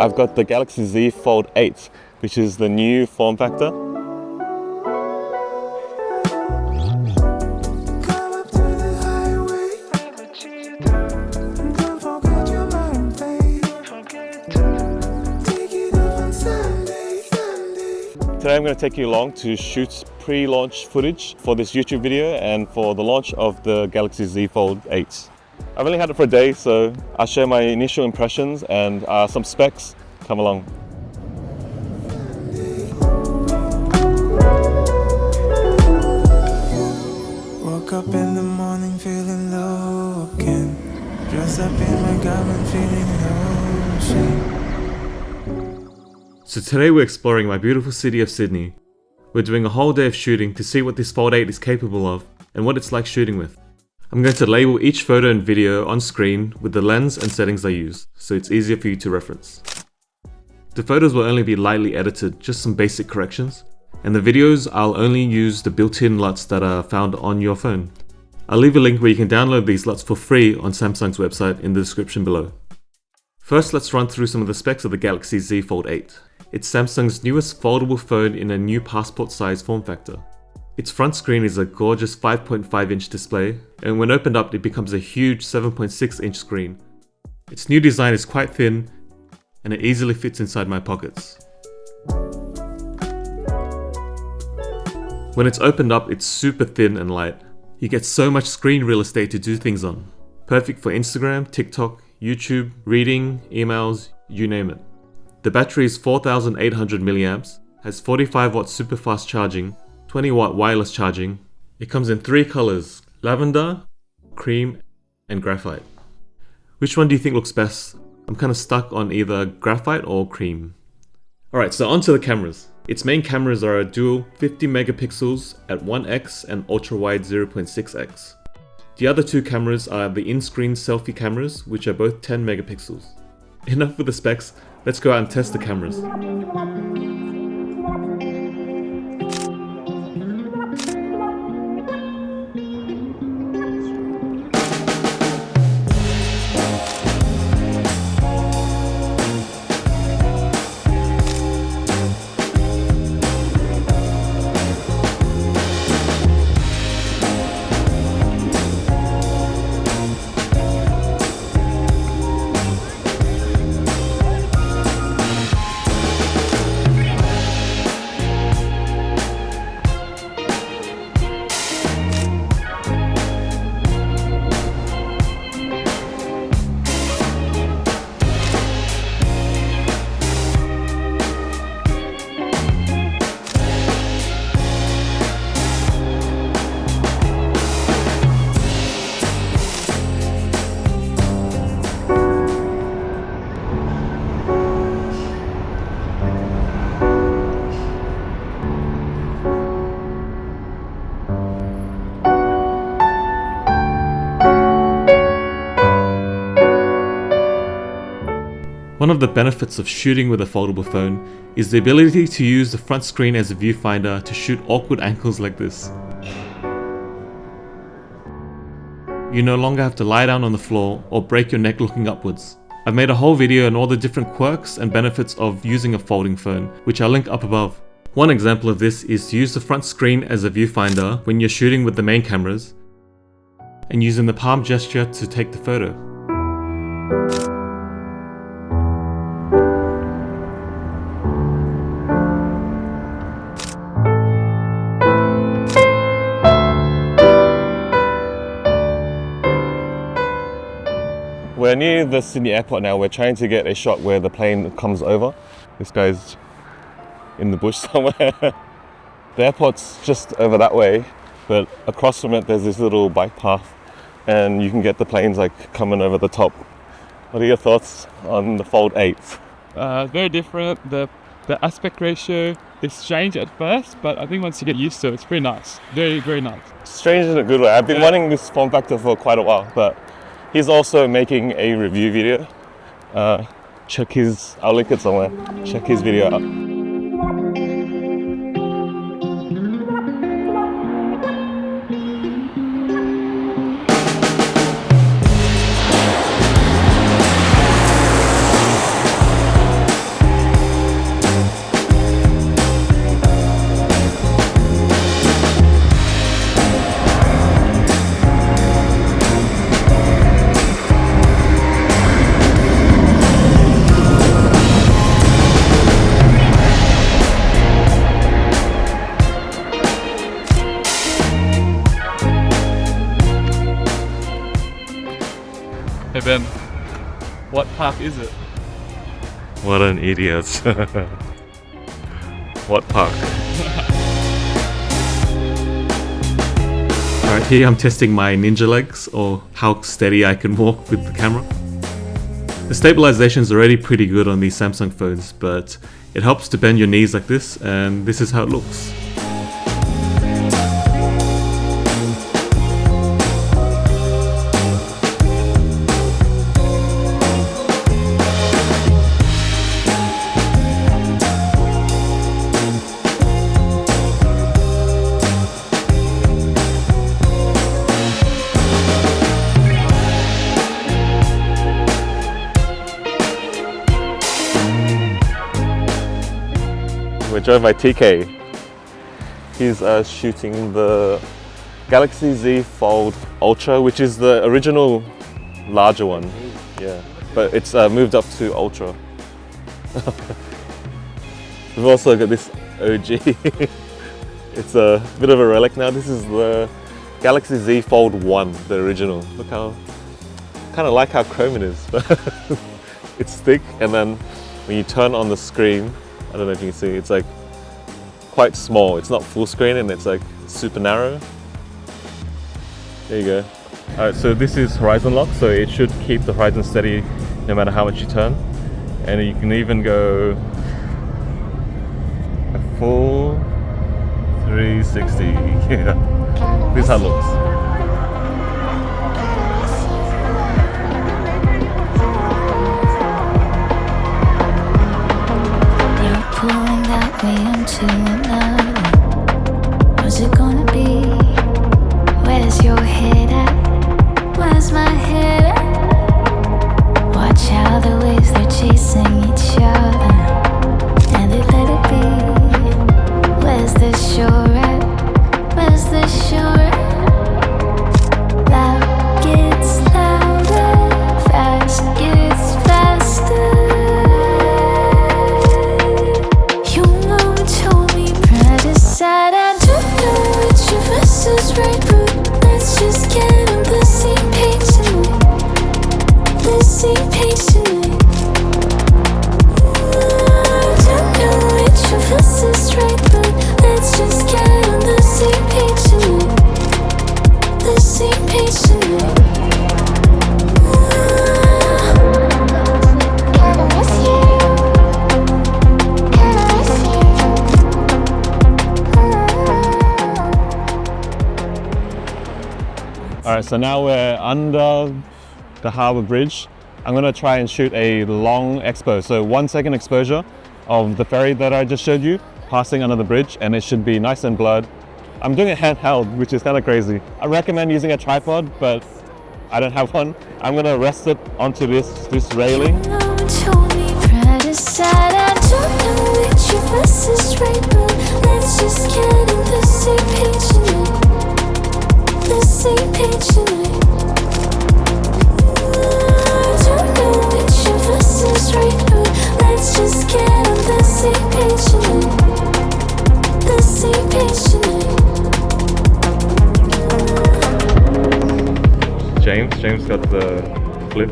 I've got the Galaxy Z Fold8, which is the new form factor. Today I'm going to take you along to shoot pre-launch footage for this YouTube video and for the launch of the Galaxy Z Fold8. I've only had it for a day, so I'll share my initial impressions and some specs. Come along. Woke up in the morning feeling low again. Dressed up in my garment feeling no shame. So today we're exploring my beautiful city of Sydney. We're doing a whole day of shooting to see what this Fold8 is capable of and what it's like shooting with. I'm going to label each photo and video on screen with the lens and settings I use, so it's easier for you to reference. The photos will only be lightly edited, just some basic corrections, and the videos I'll only use the built-in LUTs that are found on your phone. I'll leave a link where you can download these LUTs for free on Samsung's website in the description below. First, let's run through some of the specs of the Galaxy Z Fold8. It's Samsung's newest foldable phone in a new passport-sized form factor. Its front screen is a gorgeous 5.5-inch display, and when opened up it becomes a huge 7.6-inch screen. Its new design is quite thin, and it easily fits inside my pockets. When it's opened up, it's super thin and light. You get so much screen real estate to do things on. Perfect for Instagram, TikTok, YouTube, reading, emails, you name it. The battery is 4,800 mAh, has 45 watt super fast charging, 20 watt wireless charging. It comes in 3 colors, lavender, cream, and graphite. Which one do you think looks best? I'm kind of stuck on either graphite or cream. Alright, so onto the cameras. Its main cameras are a dual 50 megapixels at 1x and ultra wide 0.6x. The other 2 cameras are the in-screen selfie cameras, which are both 10 megapixels. Enough with the specs, let's go out and test the cameras. One of the benefits of shooting with a foldable phone is the ability to use the front screen as a viewfinder to shoot awkward angles like this. You no longer have to lie down on the floor or break your neck looking upwards. I've made a whole video on all the different quirks and benefits of using a folding phone, which I'll link up above. One example of this is to use the front screen as a viewfinder when you're shooting with the main cameras, and using the palm gesture to take the photo. We're near the Sydney airport now. We're trying to get a shot where the plane comes over. This guy's in the bush somewhere. The airport's just over that way, but across from it there's this little bike path and you can get the planes like coming over the top. What are your thoughts on the Fold8? Very different. The aspect ratio is strange at first, but I think once you get used to it, it's pretty nice. Very, very nice. Strange in a good way. I've been wanting this form factor for quite a while, but he's also making a review video. I'll link it somewhere. Check his video out. Ben, what park is it? What an idiot. What park? Alright, here I'm testing my ninja legs, or how steady I can walk with the camera. The stabilization is already pretty good on these Samsung phones, but it helps to bend your knees like this, and this is how it looks. We're joined by TK. He's shooting the Galaxy Z Fold Ultra, which is the original larger one. Yeah, but it's moved up to Ultra. We've also got this OG. It's a bit of a relic now. This is the Galaxy Z Fold8, the original. Look how, kind of like how chrome it is. It's thick, and then when you turn on the screen, I don't know if you can see, it's like quite small. It's not full screen and it's like super narrow. There you go. Alright, so this is horizon lock, so it should keep the horizon steady no matter how much you turn. And you can even go a full 360. Yeah. This is how it looks. Pulling that way into another. What's it gonna be? Where's your head at? Where's my head at? Watch how the waves they're chasing each other, and they let it be. Where's the shore at? Where's the shore at? Loud gets louder, fast gets faster. I don't know which of us is right, but let's just get on the same page tonight. The same page tonight. I don't know which of us is right, but let's just get on the same page tonight. The same page tonight. Alright, so now we're under the harbour bridge. I'm going to try and shoot a long expo, so 1 second exposure of the ferry that I just showed you passing under the bridge, and it should be nice and blurred. I'm doing it handheld, which is kind of crazy. I recommend using a tripod, but I don't have one. I'm going to rest it onto this railing. The same page tonight. I don't know which of us is right, but let's just get on the same page tonight. The same page tonight. James got the flip.